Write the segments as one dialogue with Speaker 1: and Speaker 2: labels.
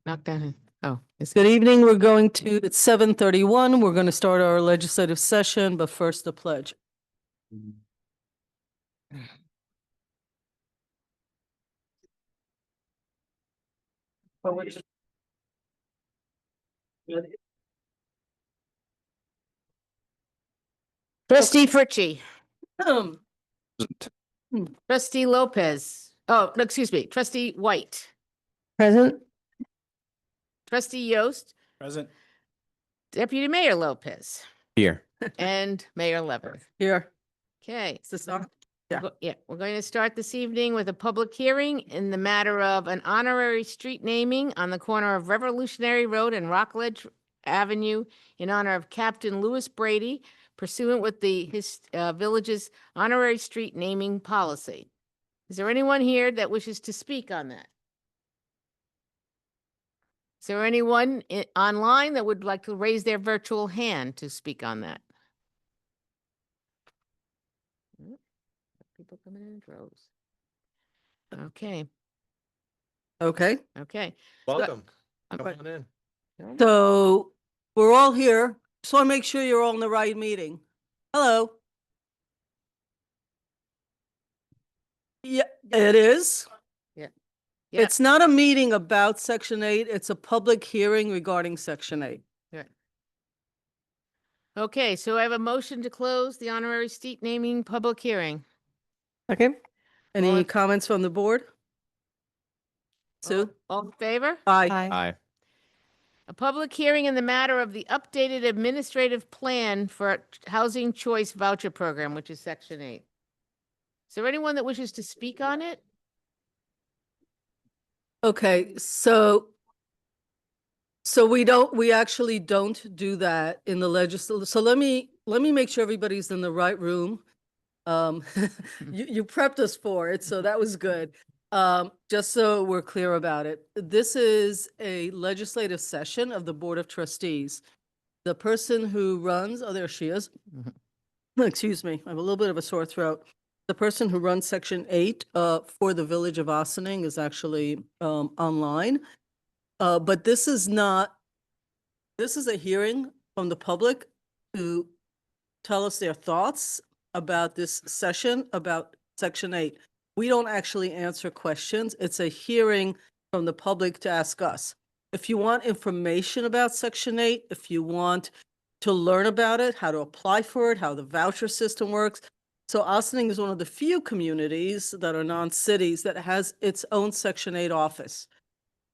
Speaker 1: Knock down. Oh,
Speaker 2: Good evening. We're going to, it's 7:31. We're going to start our legislative session, but first the pledge.
Speaker 1: Trustee Fritchie,
Speaker 2: Um,
Speaker 1: Trustee Lopez. Oh, no, excuse me, Trustee White,
Speaker 2: Present.
Speaker 1: Trustee Yost,
Speaker 3: Present.
Speaker 1: Deputy Mayor Lopez,
Speaker 3: Here.
Speaker 1: and Mayor Lever.
Speaker 2: Here.
Speaker 1: Okay.
Speaker 2: Is this on? Yeah.
Speaker 1: Yeah, we're going to start this evening with a public hearing in the matter of an honorary street naming on the corner of Revolutionary Road and Rockledge Avenue in honor of Captain Louis Brady pursuant with the village's honorary street naming policy. Is there anyone here that wishes to speak on that? Is there anyone online that would like to raise their virtual hand to speak on that? People coming in droves. Okay,
Speaker 2: Okay.
Speaker 1: okay.
Speaker 3: Welcome.
Speaker 1: I'm
Speaker 3: Come
Speaker 1: right.
Speaker 3: on in.
Speaker 2: So we're all here. Just want to make sure you're all in the right meeting. Hello. Yeah, it is.
Speaker 1: Yeah.
Speaker 2: It's not a meeting about Section 8. It's a public hearing regarding Section 8.
Speaker 1: Okay, so I have a motion to close the honorary street naming public hearing.
Speaker 2: Okay. Any
Speaker 1: All in-
Speaker 2: comments from the board? Sue?
Speaker 1: All in favor?
Speaker 2: Aye.
Speaker 3: Hi.
Speaker 1: A public hearing in the matter of the updated administrative plan for housing choice voucher program, which is Section 8. Is there anyone that wishes to speak on it?
Speaker 2: Okay, so we actually don't do that in the legislature. So let me make sure everybody's in the right room. You prepped us for it, so that was good. Just so we're clear about it, this is a legislative session of the Board of Trustees. The person who runs, oh, there she is. Excuse me, I have a little bit of a sore throat. The person who runs Section 8 for the Village of Ossining is actually online. But this is a hearing from the public to tell us their thoughts about this session, about Section 8. We don't actually answer questions. It's a hearing from the public to ask us. If you want information about Section 8, if you want to learn about it, how to apply for it, how the voucher system works. So Ossining is one of the few communities that are non-cities that has its own Section 8 office,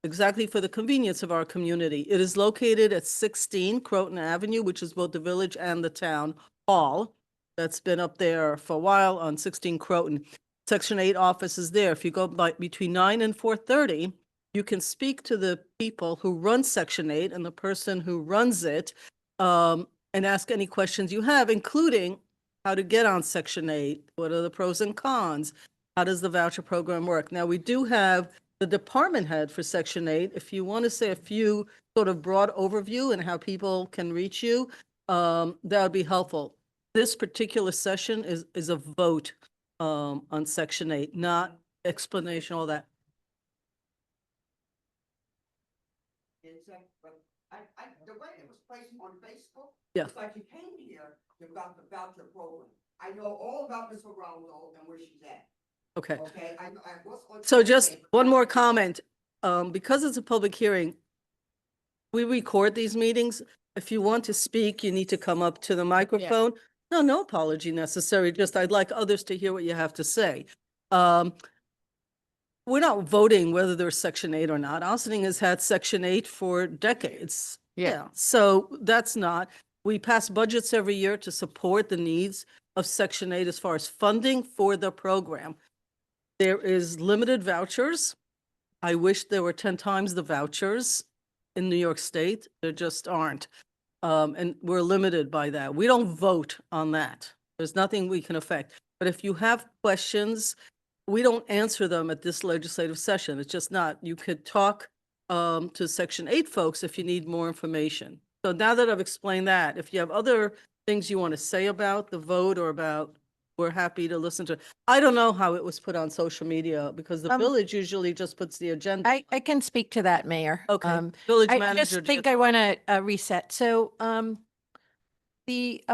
Speaker 2: exactly for the convenience of our community. It is located at 16 Croton Avenue, which is both the village and the town hall. That's been up there for a while on 16 Croton. Section 8 office is there. If you go by between 9 and 4:30, you can speak to the people who run Section 8 and the person who runs it, and ask any questions you have, including how to get on Section 8, what are the pros and cons, how does the voucher program work? Now, we do have the department head for Section 8. If you want to say a few sort of broad overview and how people can reach you, that would be helpful. This particular session is a vote on Section 8, not explanation, all that.
Speaker 4: The way it was placed on Facebook,
Speaker 2: Yeah.
Speaker 4: it's like you came here, you got the voucher program. I know all about Ms. Ronaldo and where she's at.
Speaker 2: Okay.
Speaker 4: Okay, I was on.
Speaker 2: So just one more comment. Because it's a public hearing, we record these meetings. If you want to speak, you need to come up to the microphone. No apology necessary. Just I'd like others to hear what you have to say. We're not voting whether there's Section 8 or not. Ossining has had Section 8 for decades. Yeah. So that's not. We pass budgets every year to support the needs of Section 8 as far as funding for the program. There is limited vouchers. I wish there were 10 times the vouchers in New York State. There just aren't. And we're limited by that. We don't vote on that. There's nothing we can affect. But if you have questions, we don't answer them at this legislative session. It's just not. You could talk to Section 8 folks if you need more information. So now that I've explained that, if you have other things you want to say about the vote or about we're happy to listen to. I don't know how it was put on social media because the village usually just puts the agenda.
Speaker 3: I can speak to that, Mayor.
Speaker 2: Okay, village
Speaker 3: I
Speaker 2: manager.
Speaker 3: just think I want to reset. So, the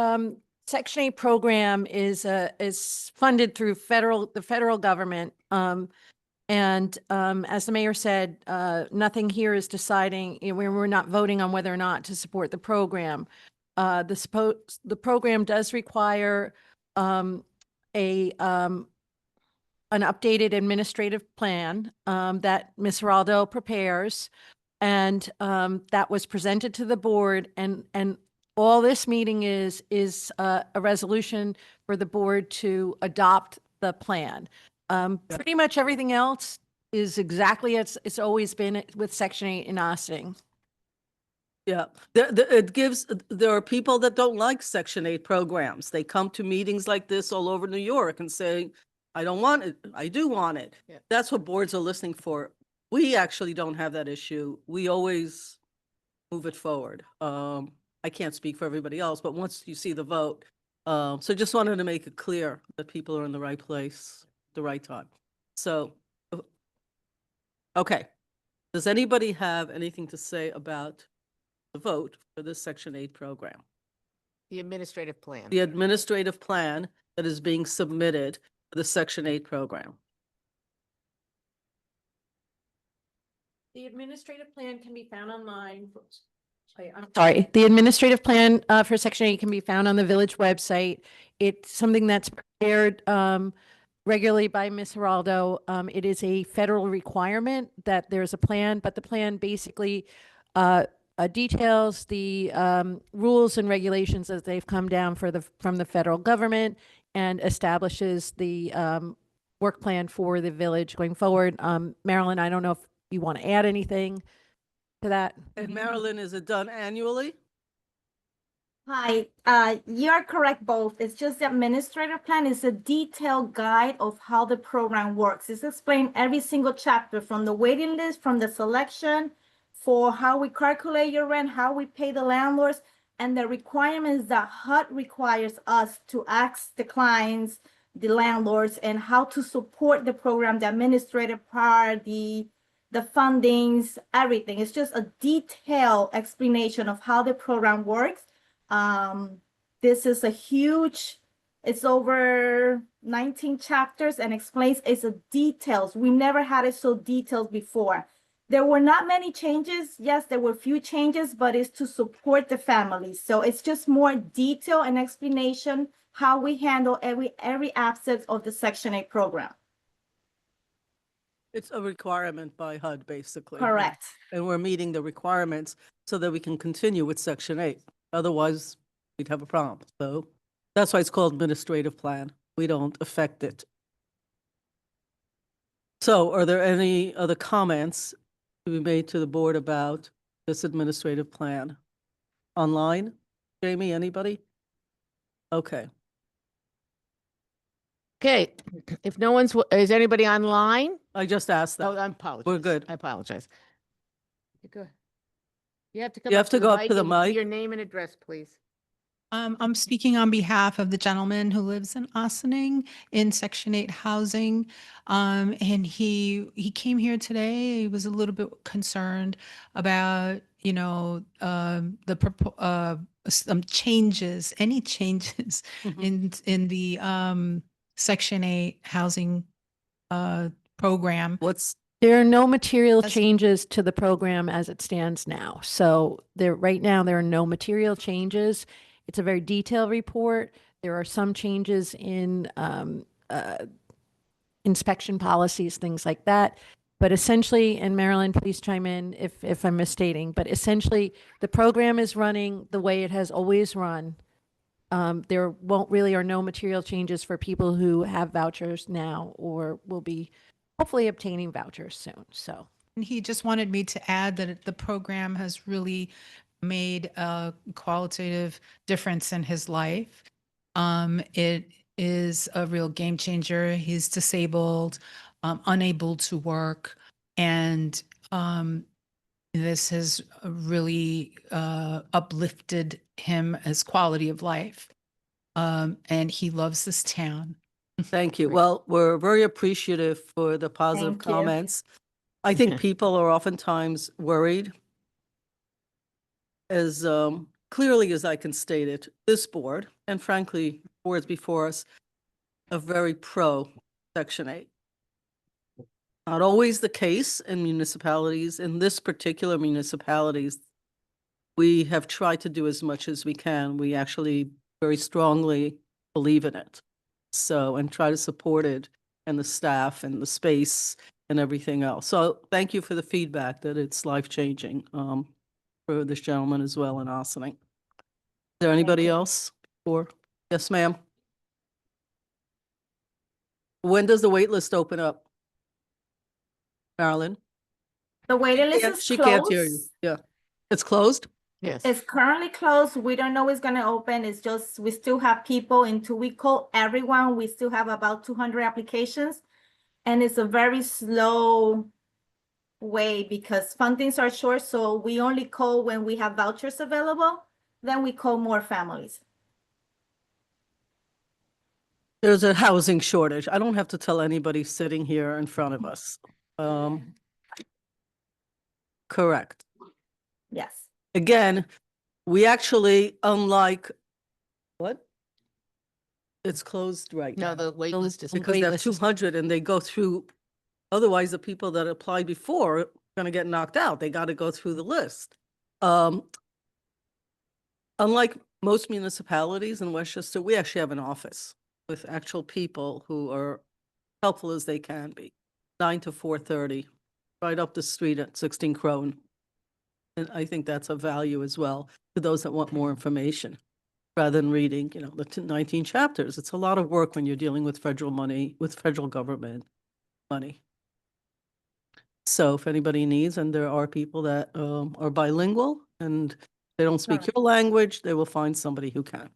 Speaker 3: Section 8 program is funded through the federal government. And as the mayor said, nothing here is deciding, we're not voting on whether or not to support the program. The program does require a an updated administrative plan that Ms. Geraldo prepares. And that was presented to the board, and all this meeting is a resolution for the board to adopt the plan. Pretty much everything else is exactly as it's always been with Section 8 in Ossining.
Speaker 2: Yeah, there are people that don't like Section 8 programs. They come to meetings like this all over New York and say, I don't want it, I do want it.
Speaker 1: Yeah.
Speaker 2: That's what boards are listening for. We actually don't have that issue. We always move it forward. I can't speak for everybody else, but once you see the vote, so just wanted to make it clear that people are in the right place, the right time. So, okay. Does anybody have anything to say about the vote for this Section 8 program?
Speaker 1: The administrative plan.
Speaker 2: The administrative plan that is being submitted for the Section 8 program.
Speaker 3: The administrative plan can be found online. I'm sorry. The administrative plan for Section 8 can be found on the village website. It's something that's prepared regularly by Ms. Geraldo. It is a federal requirement that there's a plan, but the plan basically details the rules and regulations as they've come down from the federal government and establishes the work plan for the village going forward. Marilyn, I don't know if you want to add anything to that?
Speaker 2: And Marilyn, is it done annually?
Speaker 5: Hi, you're correct both. It's just the administrative plan is a detailed guide of how the program works. It's explained every single chapter from the waiting list, from the selection, for how we calculate your rent, how we pay the landlords, and the requirements that HUD requires us to ask the clients, the landlords, and how to support the program, the administrative part, the fundings, everything. It's just a detailed explanation of how the program works. This is a huge, it's over 19 chapters and explains it's a details. We never had it so detailed before. There were not many changes. Yes, there were few changes, but it's to support the families. So it's just more detail and explanation how we handle every aspect of the Section 8 program.
Speaker 2: It's a requirement by HUD, basically.
Speaker 5: Correct.
Speaker 2: And we're meeting the requirements so that we can continue with Section 8. Otherwise, we'd have a problem. So that's why it's called administrative plan. We don't affect it. So are there any other comments to be made to the board about this administrative plan? Online? Jamie, anybody? Okay.
Speaker 1: Okay, if no one's, is anybody online?
Speaker 2: I just asked
Speaker 1: Oh,
Speaker 2: that.
Speaker 1: I apologize.
Speaker 2: We're good.
Speaker 1: I apologize. Go. You have to come
Speaker 2: You have to go up to the
Speaker 1: and give
Speaker 2: mic.
Speaker 1: your name and address, please.
Speaker 6: I'm speaking on behalf of the gentleman who lives in Ossining in Section 8 housing. And he came here today. He was a little bit concerned about, some changes, any changes
Speaker 2: Mhm.
Speaker 6: in the Section 8 housing program.
Speaker 3: There are no material
Speaker 6: As-
Speaker 3: changes to the program as it stands now. So right now, there are no material changes. It's a very detailed report. There are some changes in inspection policies, things like that. But essentially, and Marilyn, please chime in if I'm misstating, but essentially, the program is running the way it has always run. There are no material changes for people who have vouchers now or will be hopefully obtaining vouchers soon. So.
Speaker 6: And he just wanted me to add that the program has really made a qualitative difference in his life. It is a real game changer. He's disabled, unable to work, and this has really uplifted him as quality of life. And he loves this town.
Speaker 2: Thank you. Well, we're very appreciative for the positive
Speaker 5: Thank you.
Speaker 2: comments. I think people are oftentimes worried. As clearly as I can state it, this board, and frankly, boards before us, are very pro Section 8. Not always the case in municipalities. In this particular municipalities, we have tried to do as much as we can. We actually very strongly believe in it. So, and try to support it and the staff and the space and everything else. So thank you for the feedback that it's life-changing for this gentleman as well in Ossining. Is there anybody
Speaker 5: you.
Speaker 2: else? Or, yes, ma'am. When does the wait list open up? Marilyn?
Speaker 5: The waiting list
Speaker 2: Can't-
Speaker 5: is
Speaker 2: She can't hear you.
Speaker 5: closed.
Speaker 2: Yeah. It's closed?
Speaker 1: Yes.
Speaker 5: It's currently closed. We don't know it's gonna open. It's just, we still have people until we call everyone. We still have about 200 applications. And it's a very slow way because fundings are short, so we only call when we have vouchers available. Then we call more families.
Speaker 2: There's a housing shortage. I don't have to tell anybody sitting here in front of us. Correct.
Speaker 5: Yes.
Speaker 2: Again, we actually, unlike, what? It's closed right
Speaker 1: No,
Speaker 2: now.
Speaker 1: the wait list is.
Speaker 2: Because
Speaker 3: wait
Speaker 2: they have
Speaker 3: list is-
Speaker 2: 200 and they go through, otherwise the people that applied before are going to get knocked out. They got to go through the list. Unlike most municipalities in Westchester, we actually have an office with actual people who are helpful as they can be, 9 to 4:30, right up the street at 16 Crone. And I think that's a value as well to those that want more information, rather than reading, the 19 chapters. It's a lot of work when you're dealing with federal money, with federal government money. So if anybody needs, and there are people that are bilingual and they don't speak
Speaker 5: Correct.
Speaker 2: your language, they will find somebody who can.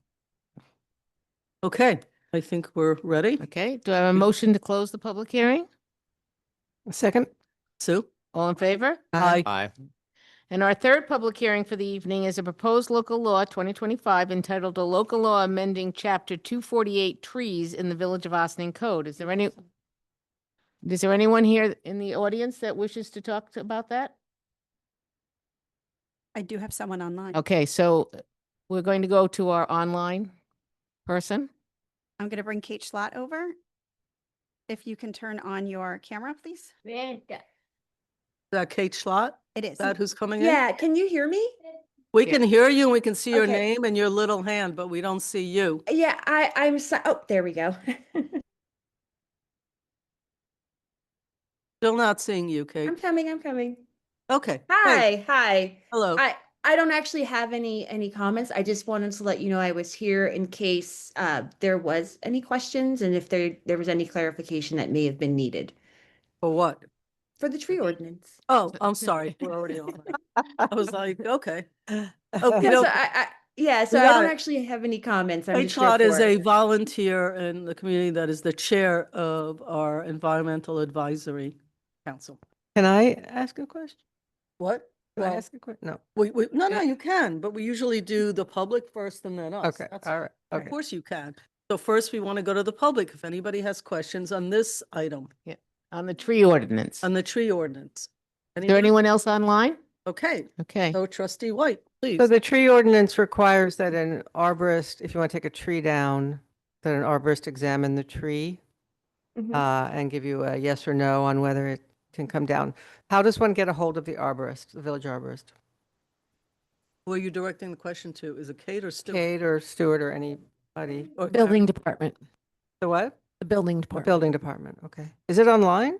Speaker 2: Okay, I think we're ready.
Speaker 1: Okay, do I have a motion to close the public hearing?
Speaker 3: Second?
Speaker 2: Sue?
Speaker 1: All in favor?
Speaker 2: Aye.
Speaker 7: Aye.
Speaker 1: And our third public hearing for the evening is a proposed local law 2025 entitled a local law amending chapter 248 trees in the Village of Ossining Code. Is there anyone here in the audience that wishes to talk about that?
Speaker 8: I do have someone online.
Speaker 1: Okay, so we're going to go to our online person.
Speaker 8: I'm going to bring Kate Schlott over. If you can turn on your camera, please.
Speaker 2: Is that Kate Schlott?
Speaker 8: It
Speaker 2: Is
Speaker 8: is.
Speaker 2: that who's coming in?
Speaker 9: Yeah, can you hear me?
Speaker 2: We can hear you and we can see your
Speaker 9: Okay.
Speaker 2: name and your little hand, but we don't see you.
Speaker 9: Yeah, I'm oh, there we go.
Speaker 2: Still not seeing you, Kate.
Speaker 9: I'm coming.
Speaker 2: Okay. Hey,
Speaker 9: Hi.
Speaker 2: hello.
Speaker 9: I don't actually have any comments. I just wanted to let you know I was here in case there was any questions and if there was any clarification that may have been needed
Speaker 2: For what?
Speaker 9: for the tree ordinance.
Speaker 2: Oh, I'm sorry. We're already on. I was like, okay.
Speaker 9: No,
Speaker 2: Okay.
Speaker 9: so yeah, so
Speaker 2: We
Speaker 9: I
Speaker 2: got
Speaker 9: don't
Speaker 2: it.
Speaker 9: actually have any comments. I'm
Speaker 2: Kate
Speaker 9: just here
Speaker 2: Schlott is
Speaker 9: for
Speaker 2: a
Speaker 9: it.
Speaker 2: volunteer in the community that is the chair of our Environmental Advisory Council.
Speaker 10: Can I ask a question?
Speaker 2: What?
Speaker 10: Can I
Speaker 2: Well,
Speaker 10: ask a question? No.
Speaker 2: no, you can, but we usually do the public first and then us.
Speaker 10: Okay,
Speaker 2: That's
Speaker 10: all right,
Speaker 2: Of
Speaker 10: okay.
Speaker 2: course you can. So first, we want to go to the public. If anybody has questions on this item,
Speaker 1: On the tree ordinance.
Speaker 2: on the tree ordinance.
Speaker 1: Is there anyone else online?
Speaker 2: Okay,
Speaker 1: Okay,
Speaker 2: so trustee White, please.
Speaker 10: So the tree ordinance requires that an arborist, if you want to take a tree down, that an arborist examine the tree
Speaker 9: Mhm.
Speaker 10: and give you a yes or no on whether it can come down. How does one get a hold of the arborist, the village arborist?
Speaker 2: Who are you directing the question to? Is it Kate or Stu?
Speaker 10: Kate or Stuart or anybody?
Speaker 2: Or
Speaker 3: Building department,
Speaker 10: The what?
Speaker 3: the building
Speaker 10: The
Speaker 3: department.
Speaker 10: building department, okay. Is it online?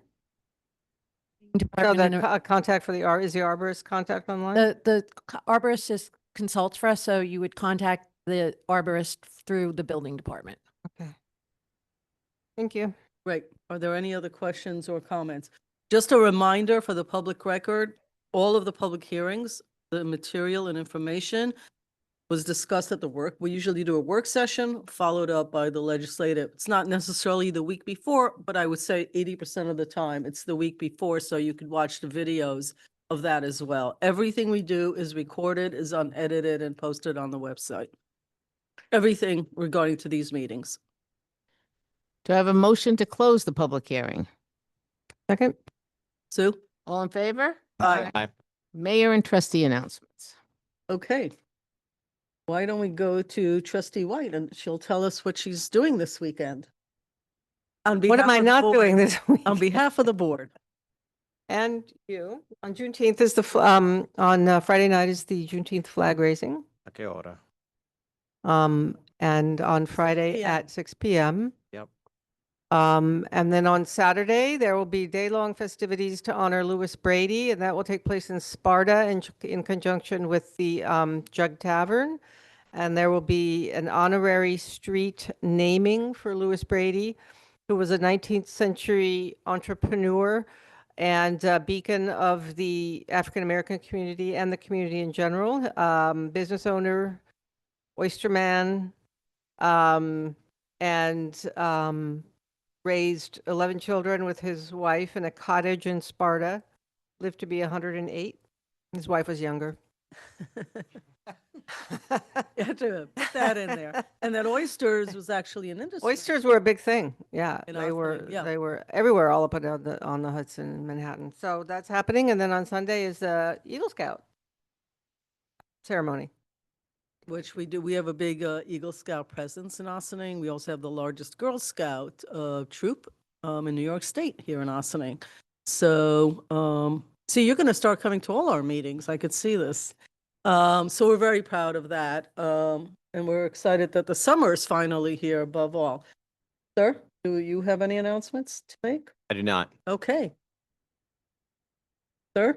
Speaker 10: So
Speaker 3: Department
Speaker 10: that
Speaker 3: and,
Speaker 10: contact for is the arborist contact online?
Speaker 3: the arborist just consults for us, so you would contact the arborist through the building department.
Speaker 10: Okay. Thank you.
Speaker 2: Great. Are there any other questions or comments? Just a reminder for the public record, all of the public hearings, the material and information was discussed at the work. We usually do a work session followed up by the legislative. It's not necessarily the week before, but I would say 80% of the time it's the week before, so you could watch the videos of that as well. Everything we do is recorded, is unedited, and posted on the website. Everything regarding to these meetings.
Speaker 1: Do I have a motion to close the public hearing?
Speaker 10: Second?
Speaker 2: Sue?
Speaker 1: All in favor?
Speaker 2: Aye.
Speaker 1: Mayor and trustee announcements.
Speaker 2: Okay. Why don't we go to trustee White and she'll tell us what she's doing this weekend? On
Speaker 10: What am
Speaker 2: behalf
Speaker 10: I
Speaker 2: of the
Speaker 10: not
Speaker 2: board-
Speaker 10: doing this week?
Speaker 2: On behalf of the board.
Speaker 10: And you, on Juneteenth is on Friday night is the Juneteenth flag raising.
Speaker 7: A qué hora?
Speaker 10: And on Friday
Speaker 2: p.m.
Speaker 10: at 6 p.m.
Speaker 7: Yep.
Speaker 10: And then on Saturday, there will be day-long festivities to honor Lewis Brady, and that will take place in Sparta in conjunction with the Jug Tavern. And there will be an honorary street naming for Lewis Brady, who was a 19th century entrepreneur and a beacon of the African-American community and the community in general, business owner, oysterman, and raised 11 children with his wife in a cottage in Sparta, lived to be 108. His wife was younger.
Speaker 2: You have to put that in there. And that oysters was actually an industry.
Speaker 10: Oysters were a big thing. Yeah,
Speaker 2: In
Speaker 10: they
Speaker 2: our
Speaker 10: were.
Speaker 2: thing, yeah.
Speaker 10: They were everywhere, all up and down on the Hudson in Manhattan. So that's happening, and then on Sunday is the Eagle Scout ceremony.
Speaker 2: Which we do. We have a big Eagle Scout presence in Ossining. We also have the largest Girl Scout troop in New York State here in Ossining. So, see, you're going to start coming to all our meetings. I could see this. So we're very proud of that. And we're excited that the summer is finally here above all. Sir, do you have any announcements to make?
Speaker 7: I do not.
Speaker 2: Okay. Sir,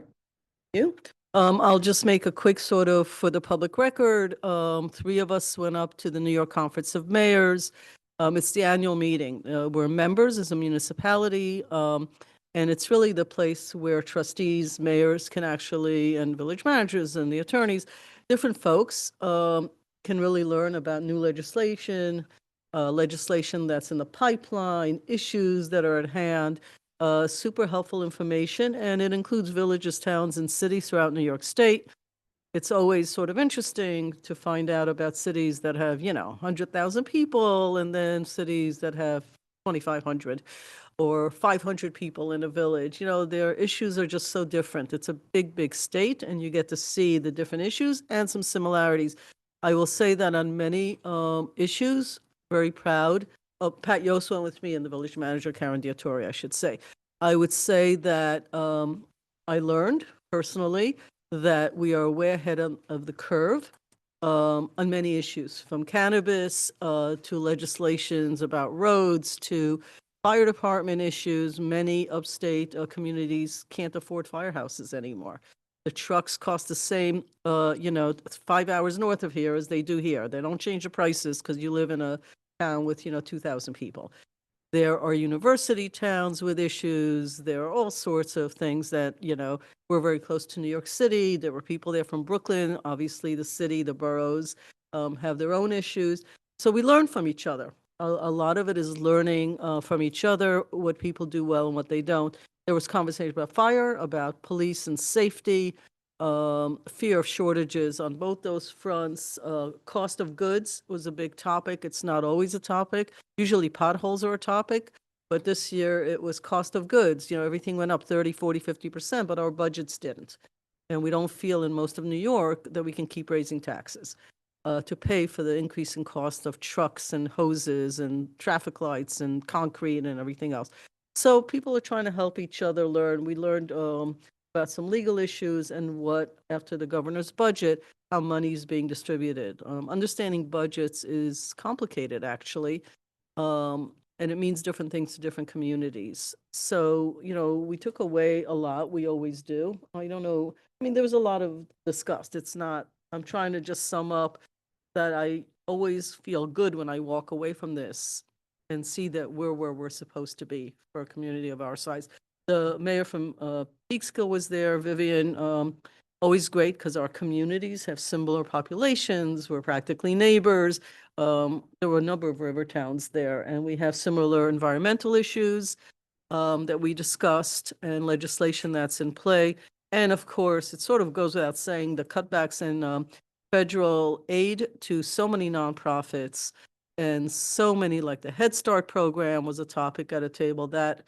Speaker 2: you? I'll just make a quick sort of for the public record. 3 of us went up to the New York Conference of Mayors. It's the annual meeting. We're members as a municipality. And it's really the place where trustees, mayors can actually, and village managers and the attorneys, different folks can really learn about new legislation, legislation that's in the pipeline, issues that are at hand. Super helpful information, and it includes villages, towns, and cities throughout New York State. It's always sort of interesting to find out about cities that have, 100,000 people, and then cities that have 2,500 or 500 people in a village. Their issues are just so different. It's a big, big state, and you get to see the different issues and some similarities. I will say that on many issues, very proud. Pat Yost went with me and the village manager, Karen Diatori, I should say. I would say that I learned personally that we are way ahead of the curve on many issues, from cannabis to legislations about roads to fire department issues. Many upstate communities can't afford firehouses anymore. The trucks cost the same, 5 hours north of here as they do here. They don't change the prices because you live in a town with 2,000 people. There are university towns with issues. There are all sorts of things that we're very close to New York City. There were people there from Brooklyn. Obviously, the city, the boroughs have their own issues. So we learn from each other. A lot of it is learning from each other, what people do well and what they don't. There was conversation about fire, about police and safety, fear of shortages on both those fronts. Cost of goods was a big topic. It's not always a topic. Usually potholes are a topic, but this year it was cost of goods. Everything went up 30, 40, 50%, but our budgets didn't. And we don't feel in most of New York that we can keep raising taxes to pay for the increase in cost of trucks and hoses and traffic lights and concrete and everything else. So people are trying to help each other learn. We learned about some legal issues and what, after the governor's budget, how money is being distributed. Understanding budgets is complicated, actually, and it means different things to different communities. So, we took away a lot. We always do. I don't know. I mean, there was a lot of discussed. It's not, I'm trying to just sum up that I always feel good when I walk away from this and see that we're where we're supposed to be for a community of our size. The mayor from Peekskill was there, Vivian, always great because our communities have similar populations. We're practically neighbors. There were a number of river towns there, and we have similar environmental issues that we discussed and legislation that's in play. And of course, it sort of goes without saying, the cutbacks in federal aid to so many nonprofits And so many, like the Head Start program was a topic at a table that,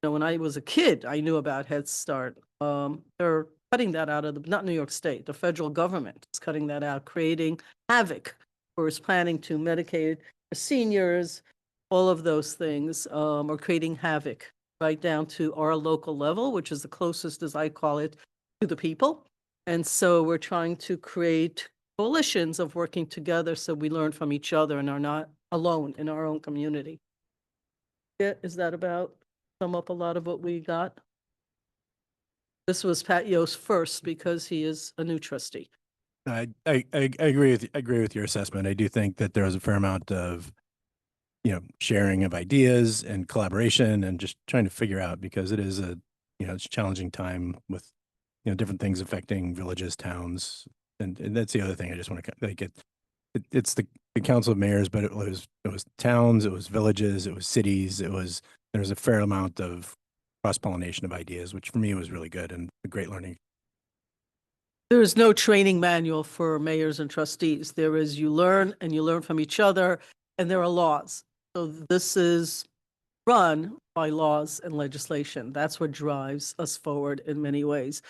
Speaker 2: when I was a kid, I knew about Head Start. They're cutting that out of not New York State, the federal government is cutting that out, creating havoc or is planning to Medicaid for seniors, all of those things, are creating havoc right down to our local level, which is the closest, as I call it, to the people. And so we're trying to create coalitions of working together so we learn from each other and are not alone in our own community. Yeah, is that about sum up a lot of what we got? This was Pat Yost first because he is a new trustee.
Speaker 7: I agree with your assessment. I do think that there was a fair amount of, sharing of ideas and collaboration and just trying to figure out, because it is it's a challenging time with, different things affecting villages, towns. And that's the other thing I just want to it's the council of mayors, but it was towns, it was villages, it was cities, there was a fair amount of cross-pollination of ideas, which for me was really good and a great learning.
Speaker 2: There is no training manual for mayors and trustees. There is, you learn and you learn from each other, and there are laws. So this is run by laws and legislation. That's what drives us forward in many ways.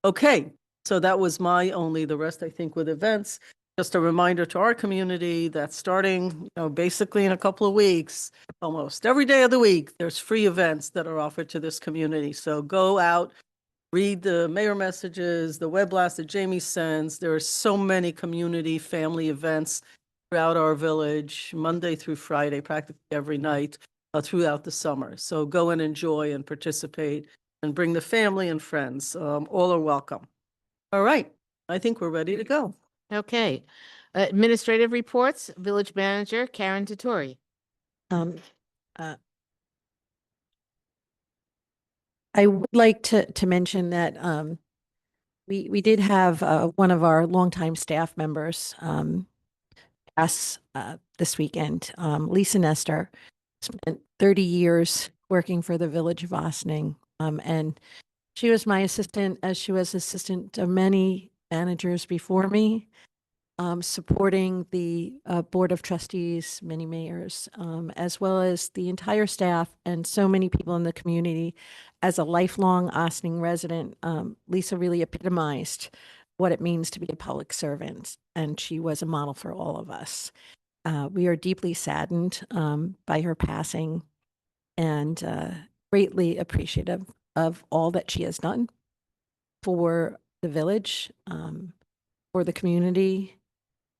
Speaker 2: Okay, so that was the rest, I think, with events. Just a reminder to our community that starting, basically in a couple of weeks, almost every day of the week, there's free events that are offered to this community. So go out, read the mayor messages, the web blast that Jamie sends. There are so many community family events throughout our village, Monday through Friday, practically every night throughout the summer. So go and enjoy and participate and bring the family and friends. All are welcome. All right, I think we're ready to go.
Speaker 1: Okay. Administrative reports, Village Manager Karen Tatori.
Speaker 3: Um, uh, I would like to mention that we did have one of our longtime staff members pass this weekend. Lisa Nestor spent 30 years working for the Village of Ossining, and she was my assistant, as she was assistant of many managers before me, supporting the Board of Trustees, many mayors, as well as the entire staff and so many people in the community. As a lifelong Ossining resident, Lisa really epitomized what it means to be a public servant, and she was a model for all of us. We are deeply saddened by her passing and greatly appreciative of all that she has done for the village, for the community,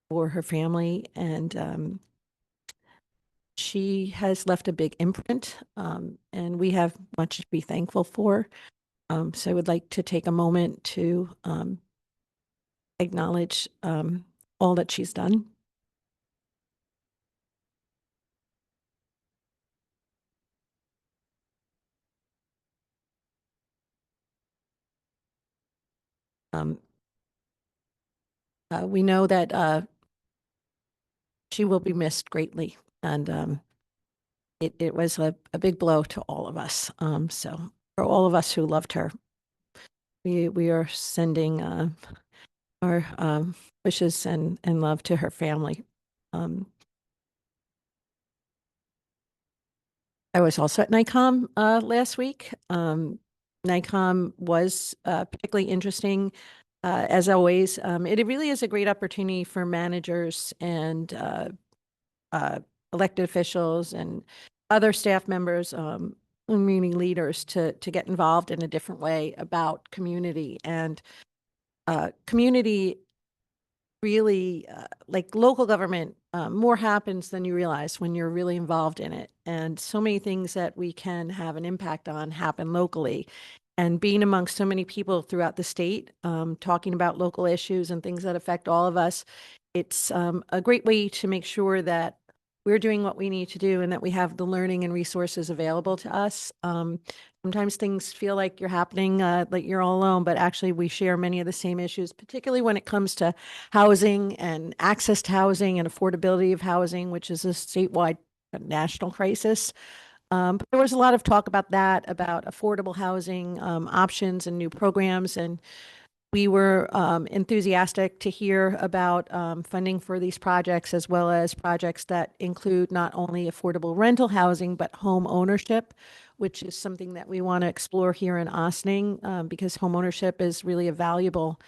Speaker 3: for her family, and she has left a big imprint, and we have much to be thankful for. So I would like to take a moment to acknowledge all that she's done. We know that she will be missed greatly, and it was a big blow to all of us. So for all of us who loved her, we are sending our wishes and love to her family. I was also at NICOM last week. NICOM was particularly interesting. As always, it really is a great opportunity for managers and elected officials and other staff members, community leaders to get involved in a different way about community. And community really, like local government, more happens than you realize when you're really involved in it. And so many things that we can have an impact on happen locally. And being amongst so many people throughout the state, talking about local issues and things that affect all of us, it's a great way to make sure that we're doing what we need to do and that we have the learning and resources available to us. Sometimes things feel like you're happening, like you're all alone, but actually we share many of the same issues, particularly when it comes to housing and access to housing and affordability of housing, which is a statewide national crisis. But there was a lot of talk about that, about affordable housing options and new programs. And we were enthusiastic to hear about funding for these projects, as well as projects that include not only affordable rental housing, but home ownership, which is something that we want to explore here in Ossining, because home ownership is really a valuable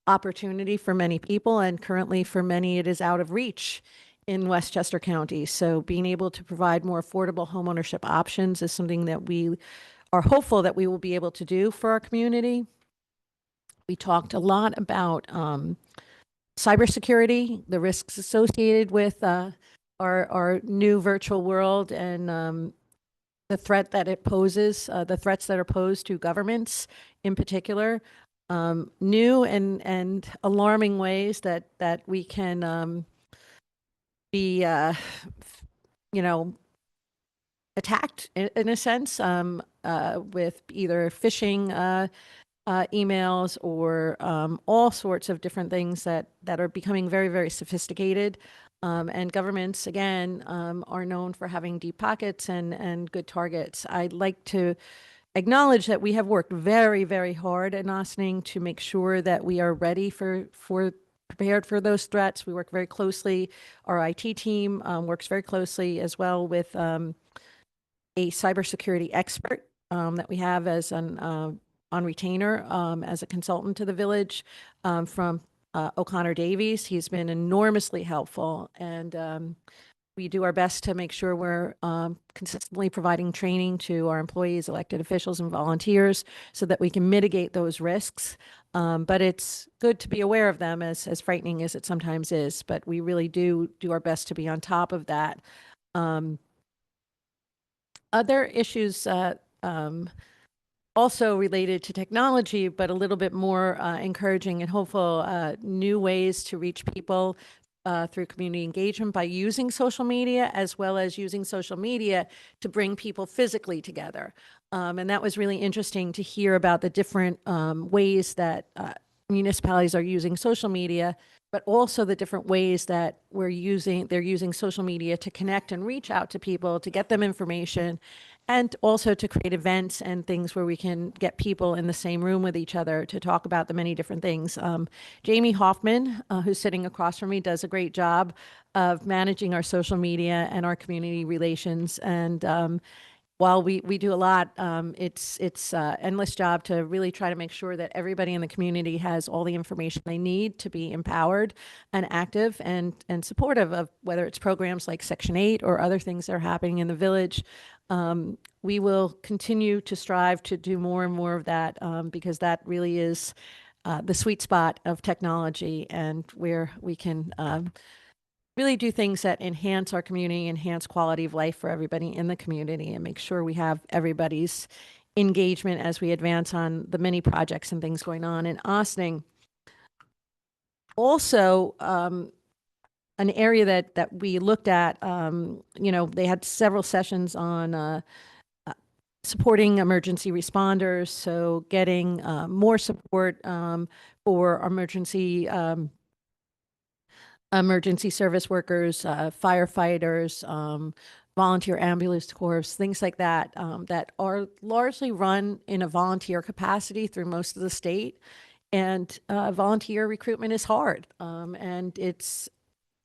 Speaker 3: opportunity for many people, and currently for many, it is out of reach in Westchester County. So being able to provide more affordable homeownership options is something that we are hopeful that we will be able to do for our community. We talked a lot about cybersecurity, the risks associated with our new virtual world, and the threat that it poses, the threats that are posed to governments in particular, new and alarming ways that we can be, you know, attacked in a sense, with either phishing emails or all sorts of different things that are becoming very, very sophisticated. And governments, again, are known for having deep pockets and good targets. I'd like to acknowledge that we have worked very, very hard in Ossining to make sure that we are ready for prepared for those threats. We work very closely. Our IT team works very closely as well with a cybersecurity expert that we have as an on retainer as a consultant to the village from O'Connor Davies. He's been enormously helpful, and we do our best to make sure we're consistently providing training to our employees, elected officials, and volunteers so that we can mitigate those risks. But it's good to be aware of them, as frightening as it sometimes is. But we really do our best to be on top of that. Other issues also related to technology, but a little bit more encouraging and hopeful, new ways to reach people through community engagement by using social media, as well as using social media to bring people physically together. And that was really interesting to hear about the different ways that municipalities are using social media, but also the different ways that they're using social media to connect and reach out to people, to get them information, and also to create events and things where we can get people in the same room with each other to talk about the many different things. Jamie Hoffman, who's sitting across from me, does a great job of managing our social media and our community relations. And while we do a lot, it's endless job to really try to make sure that everybody in the community has all the information they need to be empowered and active and supportive of whether it's programs like Section 8 or other things that are happening in the village. We will continue to strive to do more and more of that because that really is the sweet spot of technology, and where we can really do things that enhance our community, enhance quality of life for everybody in the community, and make sure we have everybody's engagement as we advance on the many projects and things going on in Ossining. Also, an area that we looked at, they had several sessions on supporting emergency responders, so getting more support for emergency service workers, firefighters, volunteer ambulance corps, things like that, that are largely run in a volunteer capacity through most of the state. And volunteer recruitment is hard. And it's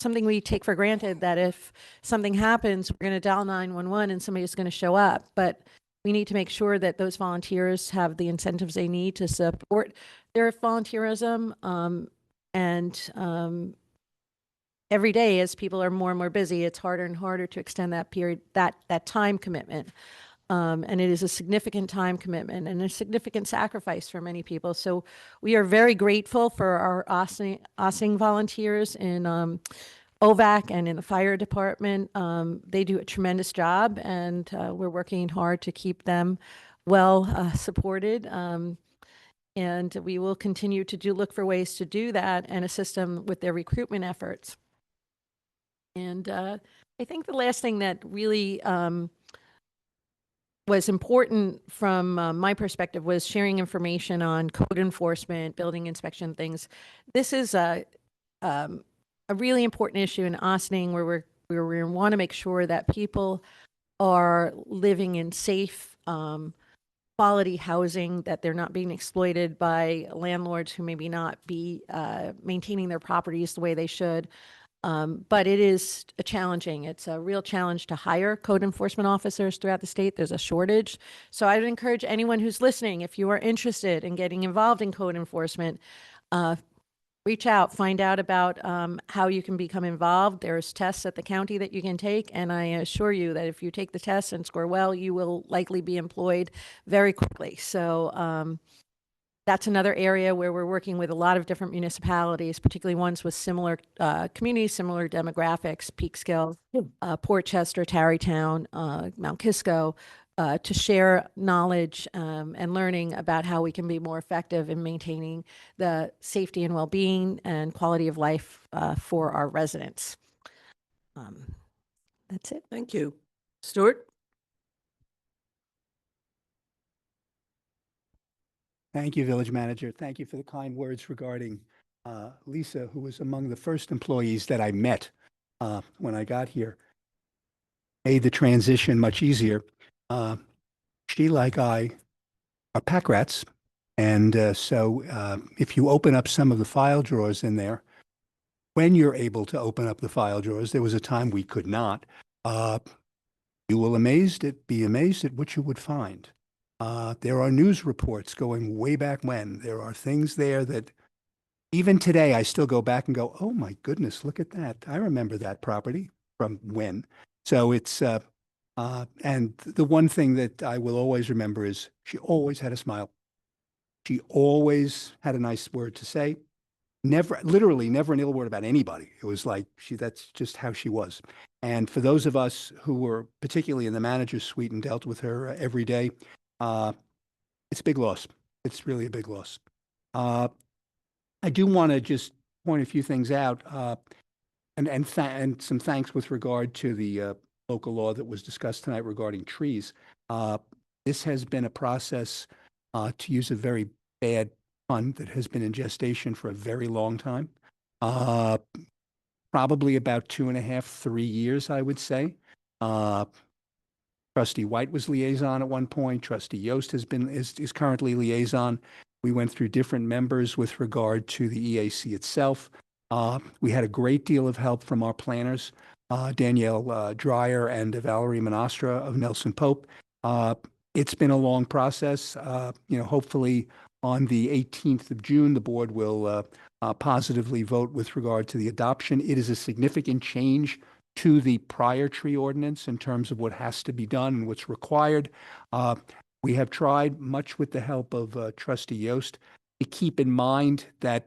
Speaker 3: something we take for granted that if something happens, we're going to dial 911 and somebody's going to show up. But we need to make sure that those volunteers have the incentives they need to support their volunteerism. Every day, as people are more and more busy, it's harder and harder to extend that period, that time commitment. And it is a significant time commitment and a significant sacrifice for many people. So we are very grateful for our Ossining volunteers in OVAC and in the fire department. They do a tremendous job, and we're working hard to keep them well supported. And we will continue to look for ways to do that and assist them with their recruitment efforts. And I think the last thing that really was important from my perspective was sharing information on code enforcement, building inspection things. This is a really important issue in Ossining, where we want to make sure that people are living in safe, quality housing, that they're not being exploited by landlords who maybe not be maintaining their properties the way they should. But it is challenging. It's a real challenge to hire code enforcement officers throughout the state. There's a shortage. So I would encourage anyone who's listening, if you are interested in getting involved in code enforcement, reach out, find out about how you can become involved. There's tests at the county that you can take, and I assure you that if you take the tests and score well, you will likely be employed very quickly. So that's another area where we're working with a lot of different municipalities, particularly ones with similar communities, similar demographics, Peekskill, Port Chester, Tarrytown, Mount Kisco, to share knowledge and learning about how we can be more effective in maintaining the safety and well-being and quality of life for our residents. That's it.
Speaker 2: Thank you. Stuart?
Speaker 11: Thank you, Village Manager. Thank you for the kind words regarding Lisa, who was among the first employees that I met when I got here. Made the transition much easier. She, like I, are pack rats. And so if you open up some of the file drawers in there, when you're able to open up the file drawers, there was a time we could not, you will be amazed at what you would find. There are news reports going way back when. There are things there that even today I still go back and go, oh my goodness, look at that. I remember that property from when. So it's, and the one thing that I will always remember is she always had a smile. She always had a nice word to say. Literally never an ill word about anybody. It was like that's just how she was. And for those of us who were particularly in the manager's suite and dealt with her every day, it's a big loss. It's really a big loss. I do want to just point a few things out and some thanks with regard to the local law that was discussed tonight regarding trees. This has been a process, to use a very bad pun, that has been in gestation for a very long time. Probably about 2.5, 3 years, I would say. Trustee White was liaison at one point. Trustee Yost is currently liaison. We went through different members with regard to the EAC itself. We had a great deal of help from our planners, Danielle Dreyer and Valerie Monastra of Nelson Pope. It's been a long process. Hopefully on the 18th of June, the board will positively vote with regard to the adoption. It is a significant change to the prior tree ordinance in terms of what has to be done and what's required. We have tried, much with the help of Trustee Yost, to keep in mind that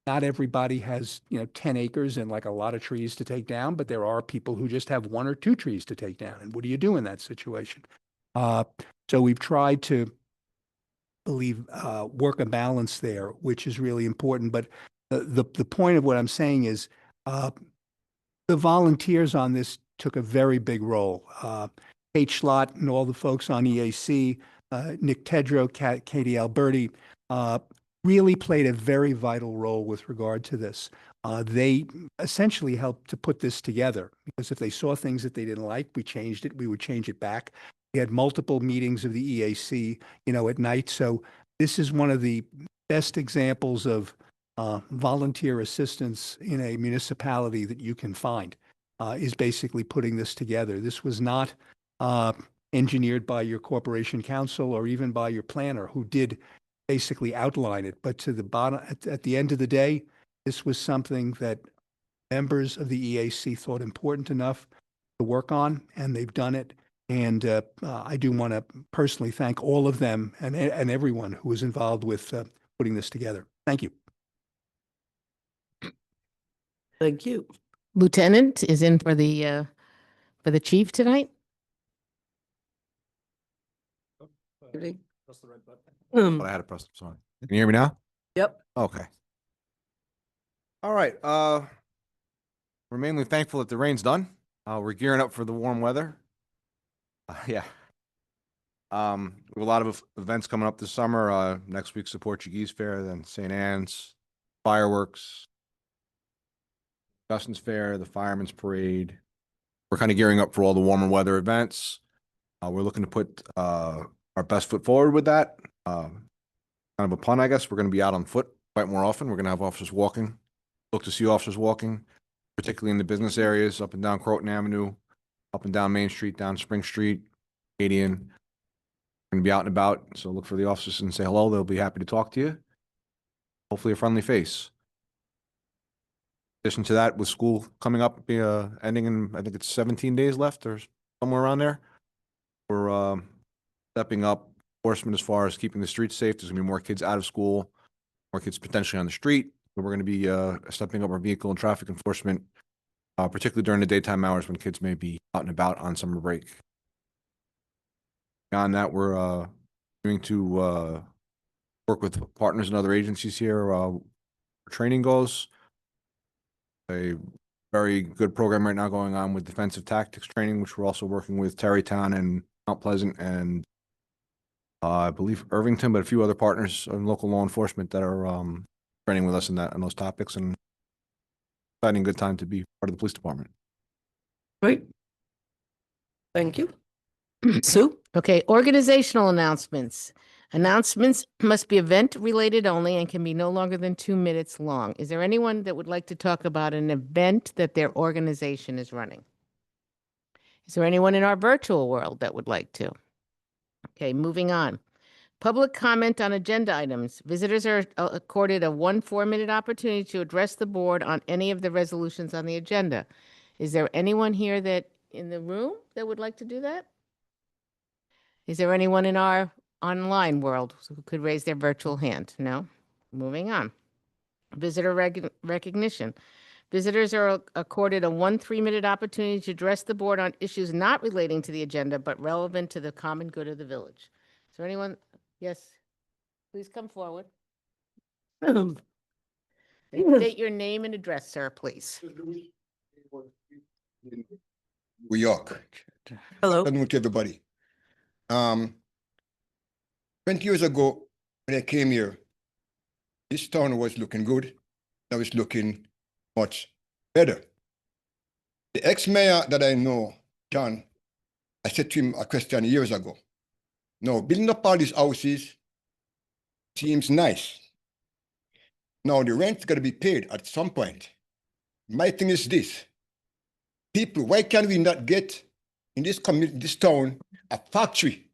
Speaker 11: not everybody has 10 acres and like a lot of trees to take down, but there are people who just have 1 or 2 trees to take down. And what do you do in that situation? So we've tried to work a balance there, which is really important. But the point of what I'm saying is the volunteers on this took a very big role. Kate Schlott and all the folks on EAC, Nick Tedrow, Katie Alberti, really played a very vital role with regard to this. They essentially helped to put this together, because if they saw things that they didn't like, we changed it, we would change it back. We had multiple meetings of the EAC, at night. So this is one of the best examples of volunteer assistance in a municipality that you can find, is basically putting this together. This was not engineered by your corporation counsel or even by your planner, who did basically outline it. But to the bottom, at the end of the day, this was something that members of the EAC thought important enough to work on, and they've done it. And I do want to personally thank all of them and everyone who was involved with putting this together. Thank you.
Speaker 2: Thank you.
Speaker 1: Lieutenant is in for the chief tonight.
Speaker 12: But I had to press, sorry. Can you hear me now?
Speaker 2: Yep.
Speaker 12: Okay. All right. We're mainly thankful that the rain's done. We're gearing up for the warm weather. Yeah. We have a lot of events coming up this summer. Next week's the Portuguese Fair, then St. Anne's, fireworks, Justin's Fair, the Fireman's Parade. We're kind of gearing up for all the warmer weather events. We're looking to put our best foot forward with that. Kind of a pun, I guess. We're going to be out on foot quite more often. We're going to have officers walking. Look to see officers walking, particularly in the business areas, up and down Croton Avenue, up and down Main Street, down Spring Street, Acadian. We're going to be out and about, so look for the officers and say hello. They'll be happy to talk to you. Hopefully a friendly face. In addition to that, with school coming up, ending in, I think it's 17 days left or somewhere around there, we're stepping up enforcement as far as keeping the streets safe. There's going to be more kids out of school, more kids potentially on the street. So we're going to be stepping up our vehicle and traffic enforcement, particularly during the daytime hours when kids may be out and about on summer break. Beyond that, we're going to work with partners and other agencies here where training goes. A very good program right now going on with defensive tactics training, which we're also working with Terrytown and Mount Pleasant and I believe Irvington, but a few other partners in local law enforcement that are training with us in those topics, and exciting good time to be part of the police department.
Speaker 2: Great. Thank you. Sue?
Speaker 1: Okay, organizational announcements. Announcements must be event-related only and can be no longer than 2 minutes long. Is there anyone that would like to talk about an event that their organization is running? Is there anyone in our virtual world that would like to? Okay, moving on. Public comment on agenda items. Visitors are accorded a 1 4-minute opportunity to address the board on any of the resolutions on the agenda. Is there anyone here that in the room that would like to do that? Is there anyone in our online world who could raise their virtual hand? No? Moving on. Visitor recognition. Visitors are accorded a 1 3-minute opportunity to address the board on issues not relating to the agenda, but relevant to the common good of the village. Is there anyone? Yes, please come forward. State your name and address, sir, please.
Speaker 13: New York.
Speaker 2: Hello.
Speaker 13: Good to everybody. 20 years ago, when I came here, this town was looking good. Now it's looking much better. The ex-mayor that I know, John, I said to him a question years ago. No, building up all these houses seems nice. Now the rent's got to be paid at some point. My thing is this. People, why can't we not get in this community, this town, a factory?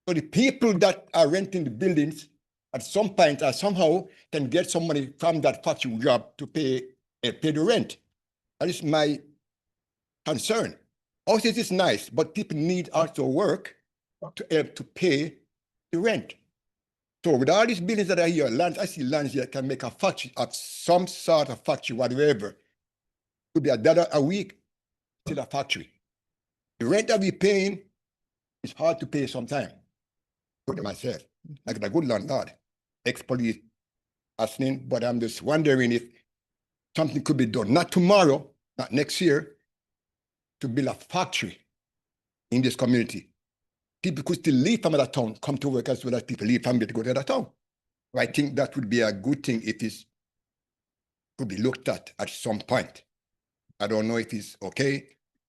Speaker 13: So the people that are renting the buildings at some point or somehow can get some money from that factory job to pay the rent. That is my concern. Houses is nice, but people need also work to pay the rent. So with all these buildings that are here, lands, I see lands here can make a factory of some sort of factory, whatever. Could be $1 a week to the factory. The rent that we're paying is hard to pay sometimes. Put it myself. I got a good landlord, ex-police listening, but I'm just wondering if something could be done, not tomorrow, not next year, to build a factory in this community. People could still leave from that town, come to work as well as people leave from here to go to other town. I think that would be a good thing if it could be looked at some point. I don't know if it's okay,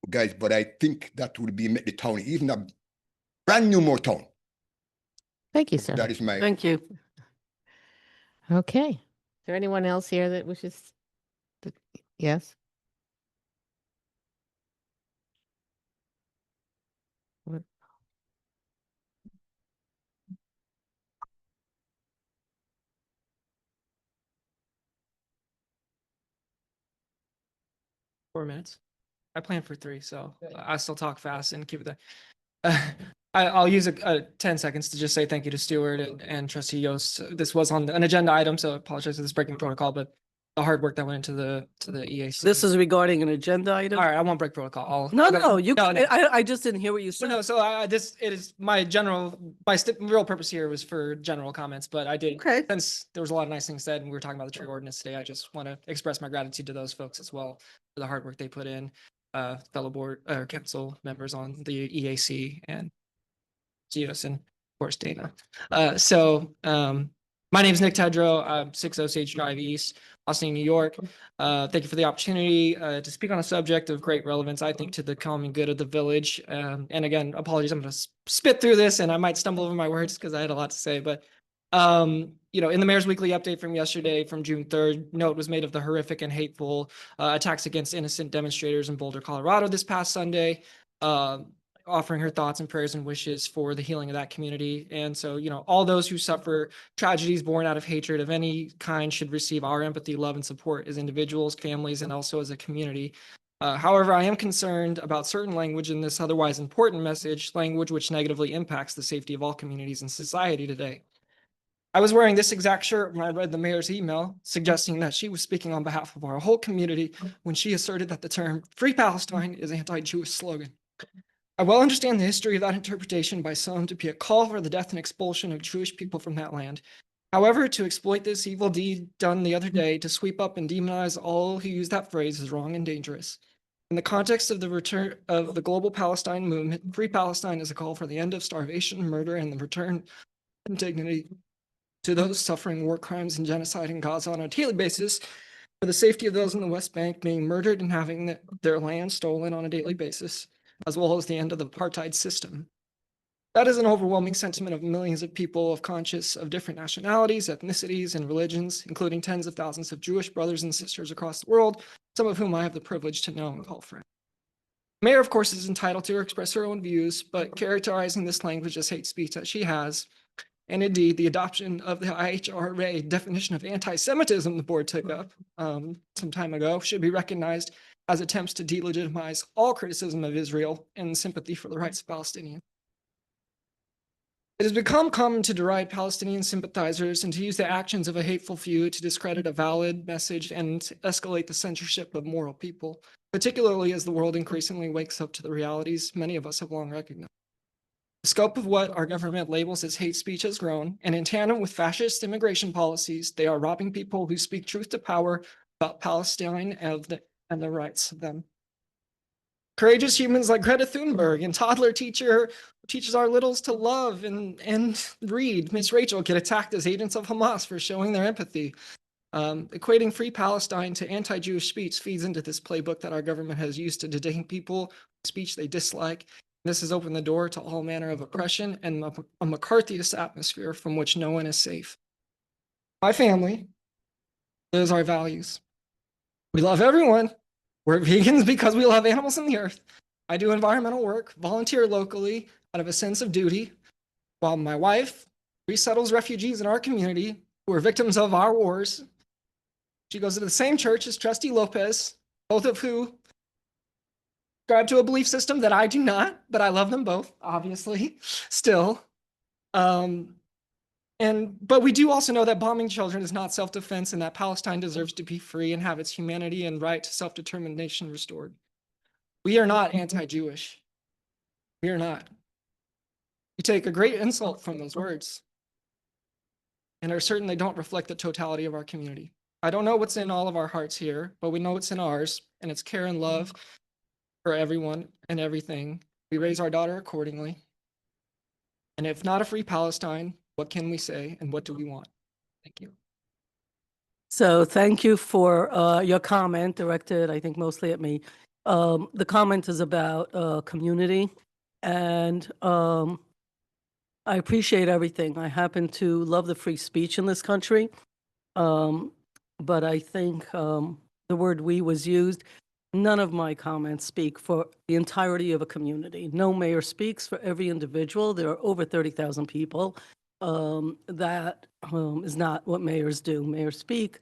Speaker 13: guys, but I think that would be make the town even a brand new more town.
Speaker 1: Thank you, sir.
Speaker 13: That is my.
Speaker 2: Thank you.
Speaker 1: Okay. Is there anyone else here that wishes to? Yes? What?
Speaker 14: 4 minutes. I planned for 3, so I still talk fast and keep it there. I'll use 10 seconds to just say thank you to Stuart and Trustee Yost. This was on an agenda item, so I apologize for this breaking protocol, but the hard work that went into the EAC.
Speaker 2: This is regarding an agenda item?
Speaker 14: All right, I won't break protocol.
Speaker 2: No, you.
Speaker 14: No, no.
Speaker 2: I just didn't hear what you said.
Speaker 14: No, so it is my real purpose here was for general comments, but I did,
Speaker 2: Okay.
Speaker 14: since there was a lot of nice things said and we were talking about the tree ordinance today, I just want to express my gratitude to those folks as well for the hard work they put in, fellow board or council members on the EAC and Geos and of course Dana. My name is Nick Tedrow. I'm 6 Osage Drive East, Austin, New York. Thank you for the opportunity to speak on a subject of great relevance, I think, to the common good of the village. And again, apologies, I'm going to spit through this and I might stumble over my words because I had a lot to say. But, in the mayor's weekly update from yesterday, from June 3rd, note was made of the horrific and hateful attacks against innocent demonstrators in Boulder, Colorado this past Sunday. Offering her thoughts and prayers and wishes for the healing of that community. And so, all those who suffer tragedies born out of hatred of any kind should receive our empathy, love, and support as individuals, families, and also as a community. However, I am concerned about certain language in this otherwise important message, language which negatively impacts the safety of all communities in society today. I was wearing this exact shirt when I read the mayor's email suggesting that she was speaking on behalf of our whole community when she asserted that the term Free Palestine is an anti-Jewish slogan. I well understand the history of that interpretation by some to be a call for the death and expulsion of Jewish people from that land. However, to exploit this evil deed done the other day to sweep up and demonize all who use that phrase is wrong and dangerous. In the context of the return of the global Palestine movement, Free Palestine is a call for the end of starvation, murder, and the return of dignity to those suffering war crimes and genocide in Gaza on a daily basis, for the safety of those in the West Bank being murdered and having their land stolen on a daily basis, as well as the end of the apartheid system. That is an overwhelming sentiment of millions of people of conscious of different nationalities, ethnicities, and religions, including tens of thousands of Jewish brothers and sisters across the world, some of whom I have the privilege to know and call friends. Mayor, of course, is entitled to express her own views, but characterizing this language as hate speech as she has, and indeed the adoption of the IHRA definition of anti-Semitism the board took up some time ago should be recognized as attempts to delegitimize all criticism of Israel and sympathy for the rights of Palestinians. It has become common to deride Palestinian sympathizers and to use the actions of a hateful few to discredit a valid message and escalate the censorship of moral people, particularly as the world increasingly wakes up to the realities many of us have long recognized. The scope of what our government labels as hate speech has grown, and in tandem with fascist immigration policies, they are robbing people who speak truth to power about Palestine and the rights of them. Courageous humans like Greta Thunberg and toddler teacher who teaches our littles to love and read, Miss Rachel, get attacked as agents of Hamas for showing their empathy. Equating Free Palestine to anti-Jewish speech feeds into this playbook that our government has used to detain people, speech they dislike. This has opened the door to all manner of oppression and a McCarthyist atmosphere from which no one is safe. My family lives our values. We love everyone. We're vegans because we love animals and the earth. I do environmental work, volunteer locally out of a sense of duty, while my wife resettles refugees in our community who are victims of our wars. She goes to the same church as Trustee Lopez, both of who subscribe to a belief system that I do not, but I love them both, obviously, still. But we do also know that bombing children is not self-defense and that Palestine deserves to be free and have its humanity and right to self-determination restored. We are not anti-Jewish. We are not. We take a great insult from those words and are certain they don't reflect the totality of our community. I don't know what's in all of our hearts here, but we know what's in ours, and it's care and love for everyone and everything. We raise our daughter accordingly. And if not a free Palestine, what can we say and what do we want? Thank you.
Speaker 2: So thank you for your comment directed, I think, mostly at me. The comment is about community, and I appreciate everything. I happen to love the free speech in this country, but I think the word "we" was used. None of my comments speak for the entirety of a community. No mayor speaks for every individual. There are over 30,000 people. That is not what mayors do. Mayors speak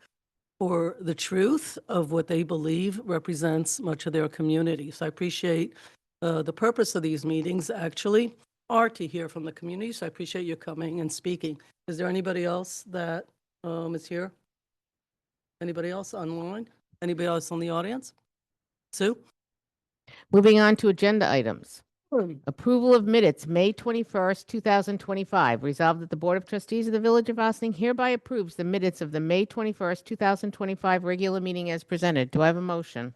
Speaker 2: for the truth of what they believe represents much of their community. So I appreciate the purpose of these meetings actually are to hear from the community. So I appreciate you coming and speaking. Is there anybody else that is here? Anybody else online? Anybody else in the audience? Sue?
Speaker 1: Moving on to agenda items. Approval of minutes, May 21st, 2025. Resolved that the Board of Trustees of the Village of Ossining hereby approves the minutes of the May 21st, 2025 regular meeting as presented. Do I have a motion?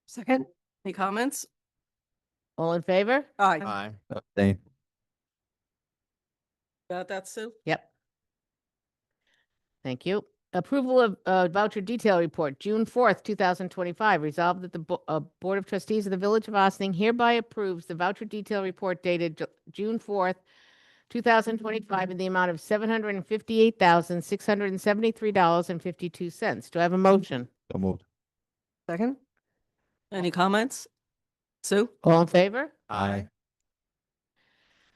Speaker 2: Second. Any comments?
Speaker 1: All in favor?
Speaker 2: Aye.
Speaker 12: Aye.
Speaker 7: Abstain.
Speaker 2: Got that, Sue?
Speaker 1: Yep. Thank you. Approval of voucher detail report, June 4th, 2025. Resolved that the Board of Trustees of the Village of Austin hereby approves the voucher detail report dated June 4th, 2025 in the amount of $758,673.52. Do I have a motion?
Speaker 12: So moved.
Speaker 10: Second?
Speaker 2: Any comments? Sue?
Speaker 1: All in favor?
Speaker 12: Aye.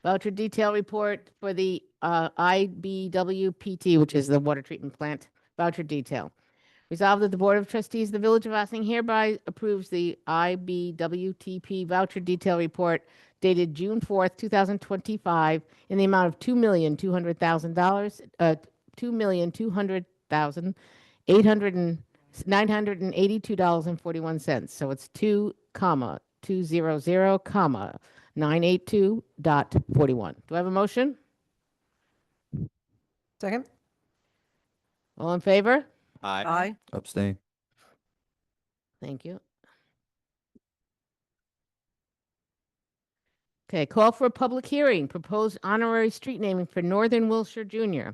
Speaker 1: Voucher detail report for the IBWPT, which is the water treatment plant voucher detail. Resolved that the Board of Trustees of the Village of Austin hereby approves the IBWTP voucher detail report dated June 4th, 2025 in the amount of $2,200,000, $2,200,982.41. So it's 2,200,982.41. Do I have a motion?
Speaker 10: Second?
Speaker 1: All in favor?
Speaker 2: Aye.
Speaker 12: Abstain.
Speaker 1: Thank you. Okay, call for a public hearing, proposed honorary street naming for Northern Wilshire Jr.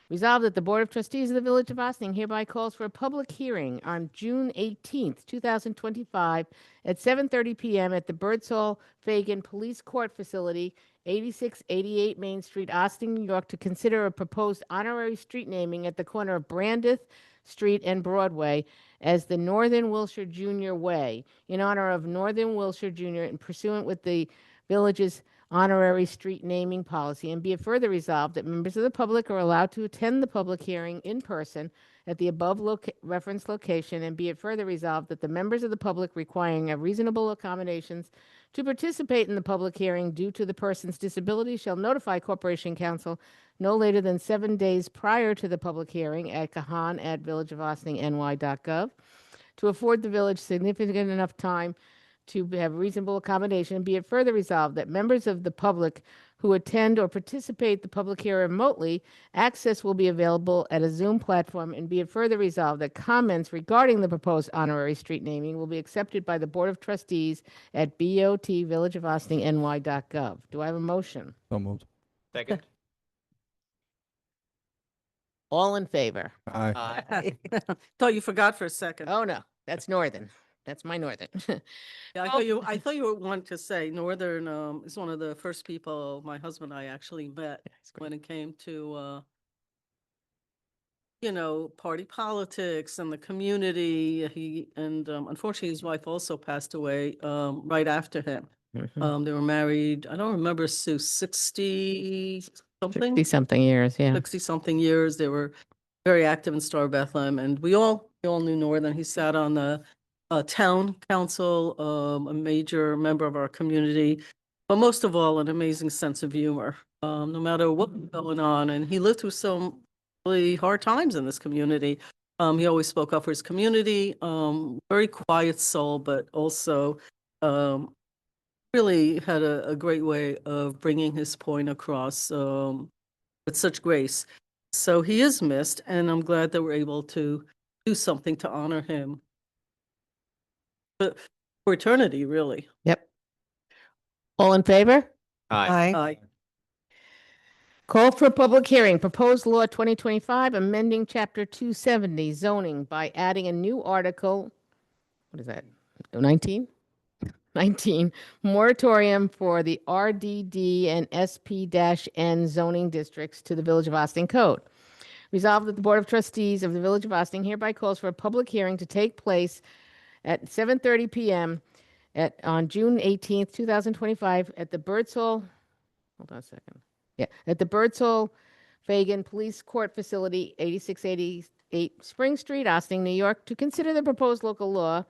Speaker 1: Resolved that the Board of Trustees of the Village of Austin hereby calls for a public hearing on June 18th, 2025 at 7:30 p.m. at the Birdsall Fagan Police Court Facility, 8688 Main Street, Austin, New York, to consider a proposed honorary street naming at the corner of Brandith Street and Broadway as the Northern Wilshire Jr. Way in honor of Northern Wilshire Jr. and pursuant with the village's honorary street naming policy, and be it further resolved that members of the public are allowed to attend the public hearing in person at the above referenced location, and be it further resolved that the members of the public requiring a reasonable accommodations to participate in the public hearing due to the person's disability shall notify Corporation Counsel no later than 7 days prior to the public hearing at kahan@villageofaustingny.gov to afford the village significant enough time to have reasonable accommodation, and be it further resolved that members of the public who attend or participate the public hearing remotely, access will be available at a Zoom platform, and be it further resolved that comments regarding the proposed honorary street naming will be accepted by the Board of Trustees at BOT.villageofaustingny.gov. Do I have a motion?
Speaker 12: So moved.
Speaker 14: Second.
Speaker 1: All in favor?
Speaker 12: Aye.
Speaker 2: Thought you forgot for a second.
Speaker 1: Oh, no, that's Northern. That's my Northern.
Speaker 2: Yeah, I thought you would want to say Northern is one of the first people my husband and I actually met when it came to party politics and the community. Unfortunately his wife also passed away right after him. They were married, I don't remember, Sue, 60 something?
Speaker 1: 60-something years, yeah.
Speaker 2: 60 something years. They were very active in Star Bethlehem, and we all knew Northern. He sat on the town council, a major member of our community, but most of all, an amazing sense of humor, no matter what was going on. And he lived through some really hard times in this community. He always spoke up for his community, very quiet soul, but also really had a great way of bringing his point across with such grace. So he is missed, and I'm glad that we're able to do something to honor him. But for eternity, really.
Speaker 1: Yep. All in favor?
Speaker 2: Aye.
Speaker 1: Call for a public hearing, proposed law 2025, amending chapter 270 zoning by adding a new article, what is that, 19? 19, moratorium for the RDD and SP-N zoning districts to the Village of Austin Code. Resolved that the Board of Trustees of the Village of Austin hereby calls for a public hearing to take place at 7:30 p.m. on June 18th, 2025 at the Birdsall, hold on a second. Yeah, at the Birdsall Fagan Police Court Facility, 8688 Spring Street, Austin, New York, to consider the proposed local law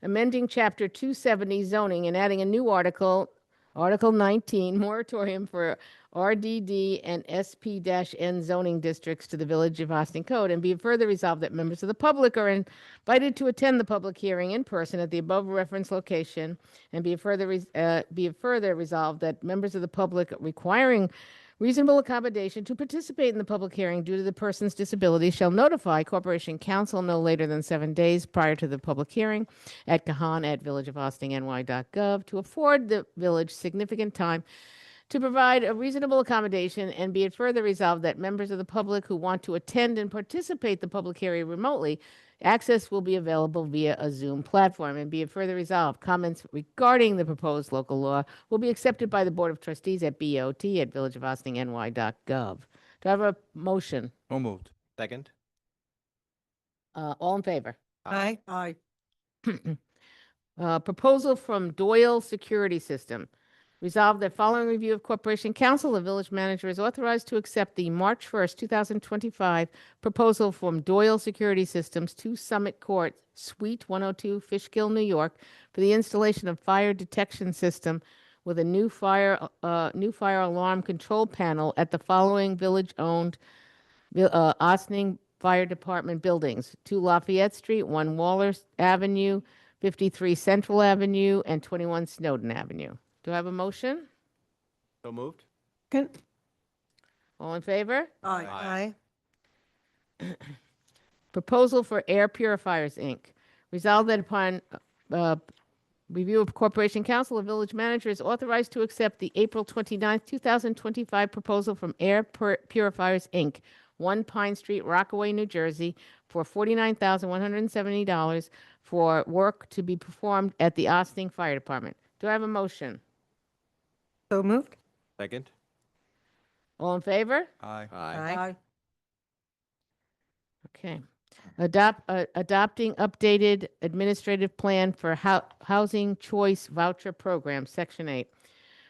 Speaker 1: amending Chapter 270 zoning and adding a new article, Article 19, moratorium for RDD and SP-N zoning districts to the Village of Austin Code, and be it further resolved that members of the public are invited to attend the public hearing in person at the above referenced location, and be it further resolved that members of the public requiring reasonable accommodation to participate in the public hearing due to the person's disability shall notify Corporation Counsel no later than 7 days prior to the public hearing at kahan@villageofaustingny.gov to afford the village significant time to provide a reasonable accommodation, and be it further resolved that members of the public who want to attend and participate the public hearing remotely, access will be available via a Zoom platform. And be it further resolved, comments regarding the proposed local law will be accepted by the Board of Trustees at BOT@villageofAustinny.gov. Do I have a motion?
Speaker 12: So moved. Second.
Speaker 1: All in favor?
Speaker 10: Aye.
Speaker 2: Aye.
Speaker 1: Proposal from Doyle Security System. Resolved that following review of Corporation Council, the village manager is authorized to accept the March 1st, 2025 proposal from Doyle Security Systems, 2 Summit Court, Suite 102, Fishkill, New York, for the installation of fire detection system with a new fire alarm control panel at the following village-owned Ossining Fire Department buildings: 2 Lafayette Street, 1 Waller Avenue, 53 Central Avenue, and 21 Snowden Avenue. Do I have a motion?
Speaker 12: So moved.
Speaker 1: All in favor?
Speaker 2: Aye.
Speaker 1: Proposal for Air Purifiers, Inc. Resolved that upon review of Corporation Council, the village manager is authorized to accept the April 29th, 2025 proposal from Air Purifiers, Inc., 1 Pine Street, Rockaway, New Jersey, for $49,170 for work to be performed at the Ossining Fire Department. Do I have a motion?
Speaker 10: So moved.
Speaker 12: Second.
Speaker 1: All in favor?
Speaker 12: Aye.
Speaker 2: Aye.
Speaker 1: Okay. Adopting updated administrative plan for housing choice voucher program, Section 8.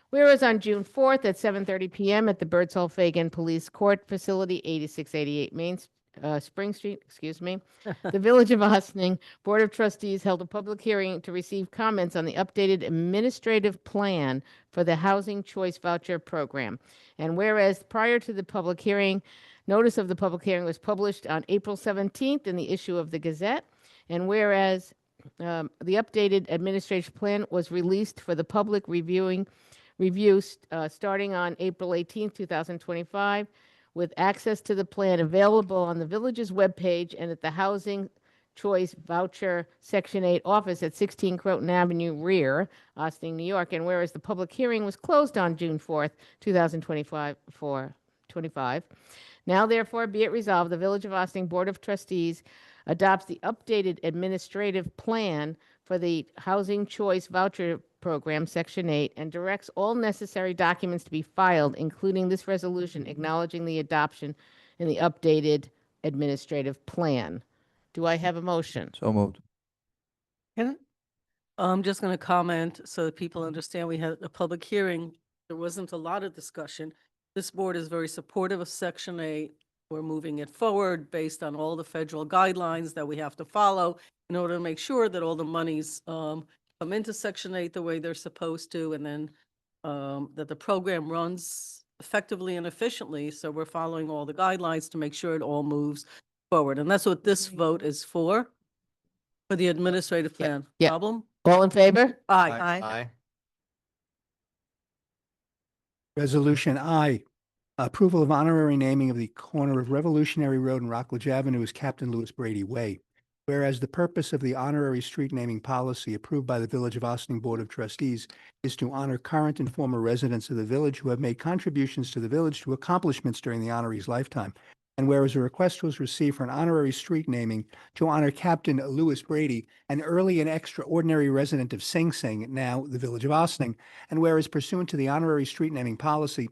Speaker 1: Whereas on June 4th at 7:30 p.m. at the Birdsall Fagan Police Court Facility, 8688 Spring Street, the Village of Ossining Board of Trustees held a public hearing to receive comments on the updated administrative plan for the Housing Choice Voucher Program. And whereas prior to the public hearing, notice of the public hearing was published on April 17th in the issue of the Gazette, and whereas the updated administrative plan was released for the public review starting on April 18th, 2025, with access to the plan available on the village's webpage and at the Housing Choice Voucher Section 8 office at 16 Croton Avenue, rear, Ossining, New York. And whereas the public hearing was closed on June 4th, 2025, now therefore be it resolved, the Village of Ossining Board of Trustees adopts the updated administrative plan for the Housing Choice Voucher Program, Section 8, and directs all necessary documents to be filed, including this resolution acknowledging the adoption in the updated administrative plan. Do I have a motion?
Speaker 12: So moved.
Speaker 2: I'm just going to comment so that people understand we had a public hearing. There wasn't a lot of discussion. This board is very supportive of Section 8. We're moving it forward based on all the federal guidelines that we have to follow in order to make sure that all the monies come into Section 8 the way they're supposed to, and then that the program runs effectively and efficiently. So we're following all the guidelines to make sure it all moves forward. And that's what this vote is for the administrative plan.
Speaker 1: Yeah.
Speaker 2: Problem?
Speaker 1: All in favor?
Speaker 12: Aye.
Speaker 11: Resolution I, approval of honorary naming of the corner of Revolutionary Road and Rockledge Avenue as Captain Louis Brady Way. Whereas the purpose of the honorary street naming policy approved by the Village of Ossining Board of Trustees is to honor current and former residents of the village who have made contributions to the village to accomplishments during the honoree's lifetime. And whereas a request was received for an honorary street naming to honor Captain Louis Brady, an early and extraordinary resident of Sing Sing, now the Village of Ossining, and whereas pursuant to the honorary street naming policy,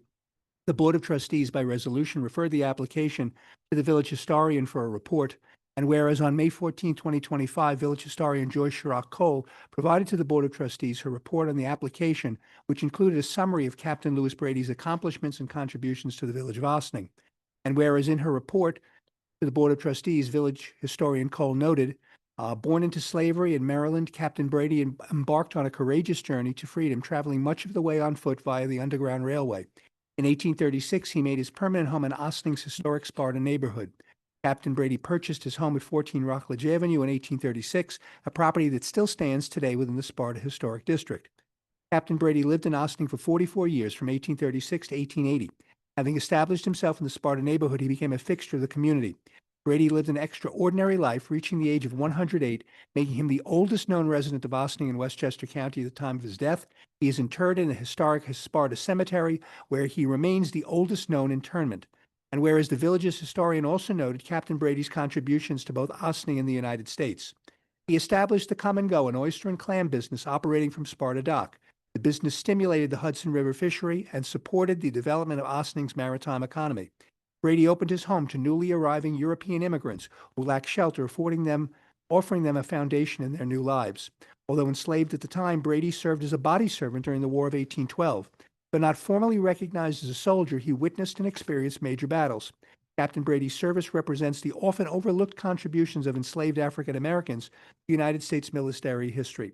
Speaker 11: the Board of Trustees by resolution referred the application to the village historian for a report. And whereas on May 14, 2025, village historian Joyce Chirac Cole provided to the Board of Trustees her report on the application, which included a summary of Captain Louis Brady's accomplishments and contributions to the Village of Ossining. And whereas in her report to the Board of Trustees, village historian Cole noted, born into slavery in Maryland, Captain Brady embarked on a courageous journey to freedom, traveling much of the way on foot via the Underground Railway. In 1836, he made his permanent home in Ossining's historic Sparta neighborhood. Captain Brady purchased his home at 14 Rockledge Avenue in 1836, a property that still stands today within the Sparta Historic District. Captain Brady lived in Ossining for 44 years, from 1836 to 1880. Having established himself in the Sparta neighborhood, he became a fixture of the community. Brady lived an extraordinary life, reaching the age of 108, making him the oldest known resident of Ossining in Westchester County at the time of his death. He is interred in the historic Sparta Cemetery, where he remains the oldest known interment. And whereas the village's historian also noted Captain Brady's contributions to both Ossining and the United States. He established the Come and Go, an oyster and clam business operating from Sparta Dock. The business stimulated the Hudson River fishery and supported the development of Ossining's maritime economy. Brady opened his home to newly arriving European immigrants who lacked shelter, offering them a foundation in their new lives. Although enslaved at the time, Brady served as a body servant during the War of 1812. Though not formally recognized as a soldier, he witnessed and experienced major battles. Captain Brady's service represents the often overlooked contributions of enslaved African Americans to the United States military history.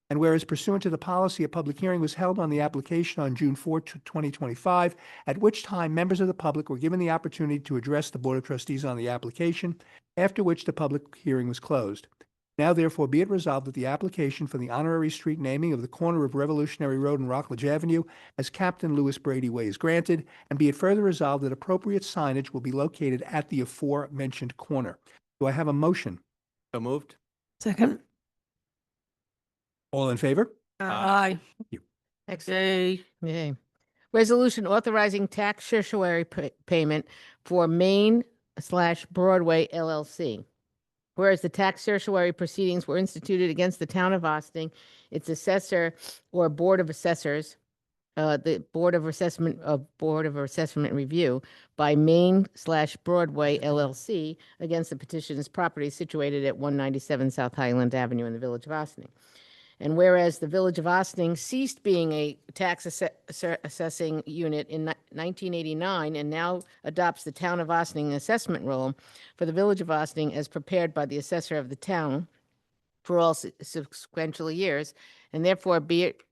Speaker 11: And whereas pursuant to the policy, a public hearing was held on the application on June 4, 2025, at which time members of the public were given the opportunity to address the Board of Trustees on the application, after which the public hearing was closed. Now therefore be it resolved that the application for the honorary street naming of the corner of Revolutionary Road and Rockledge Avenue as Captain Lewis Brady Way is granted, and be it further resolved that appropriate signage will be located at the aforementioned corner. Do I have a motion?
Speaker 12: So moved.
Speaker 3: Second.
Speaker 11: All in favor?
Speaker 3: Aye.
Speaker 1: Excellent. Yay. Resolution authorizing tax certiorari payment for Main/Broadway LLC. Whereas the tax certiorari proceedings were instituted against the town of Ossining, its assessor or board of assessors, the Board of Assessment Review by Main/Broadway LLC against the petitioner's property situated at 197 South Highland Avenue in the Village of Ossining. And whereas the Village of Ossining ceased being a tax assessing unit in 1989 and now adopts the Town of Ossining assessment roll for the Village of Ossining as prepared by the assessor of the town for all sequential years, and therefore be it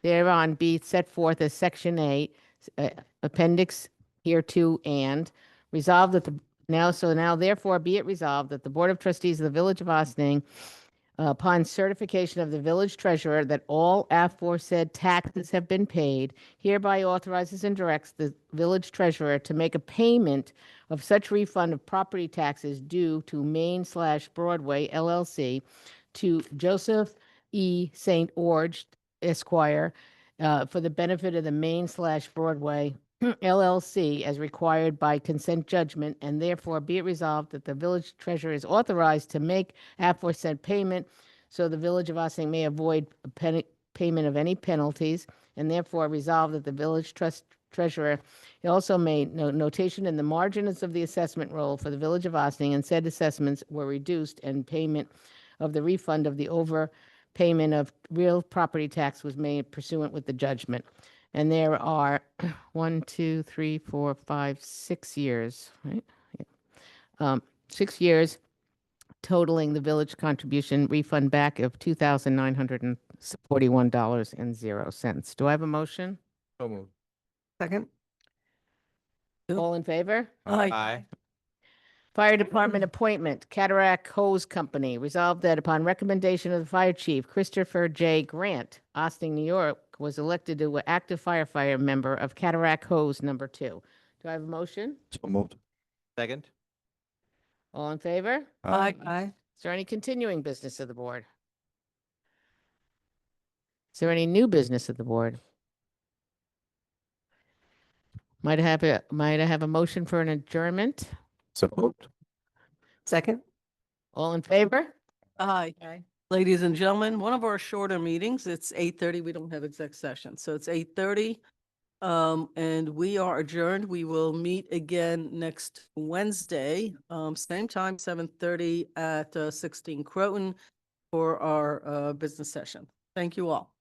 Speaker 1: thereon be set forth as Section A, Appendix hereto, and resolved that now therefore be it resolved that the Board of Trustees of the Village of Ossining, upon certification of the village treasurer that all aforesaid taxes have been paid, hereby authorizes and directs the village treasurer to make a payment of such refund of property taxes due to Main/Broadway LLC to Joseph E. St. Orge, Esquire, for the benefit of the Main/Broadway LLC as required by consent judgment, and therefore be it resolved that the village treasurer is authorized to make aforesaid payment so the Village of Ossining may avoid payment of any penalties, and therefore resolved that the village treasurer also made notation in the margins of the assessment roll for the Village of Ossining, and said assessments were reduced and payment of the refund of the overpayment of real property tax was made pursuant with the judgment. And there are 6 years, right? Yeah. 6 years totaling the village contribution refund back of $2,941.00. Do I have a motion?
Speaker 12: So moved.
Speaker 10: Second.
Speaker 1: All in favor?
Speaker 12: Aye.
Speaker 1: Fire Department appointment, Cataract Hose Company. Resolved that upon recommendation of the Fire Chief, Christopher J. Grant, Ossining, New York, was elected to an active firefighter member of Cataract Hose Number 2. Do I have a motion?
Speaker 12: So moved. Second.
Speaker 1: All in favor?
Speaker 3: Aye.
Speaker 1: Is there any continuing business of the board? Is there any new business of the board? Might I have a motion for an adjournment?
Speaker 12: So moved.
Speaker 3: Second.
Speaker 1: All in favor?
Speaker 2: Aye. Ladies and gentlemen, one of our shorter meetings, it's 8:30. We don't have exec session, so it's 8:30. And we are adjourned. We will meet again next Wednesday, same time, 7:30 at 16 Croton for our business session. Thank you all.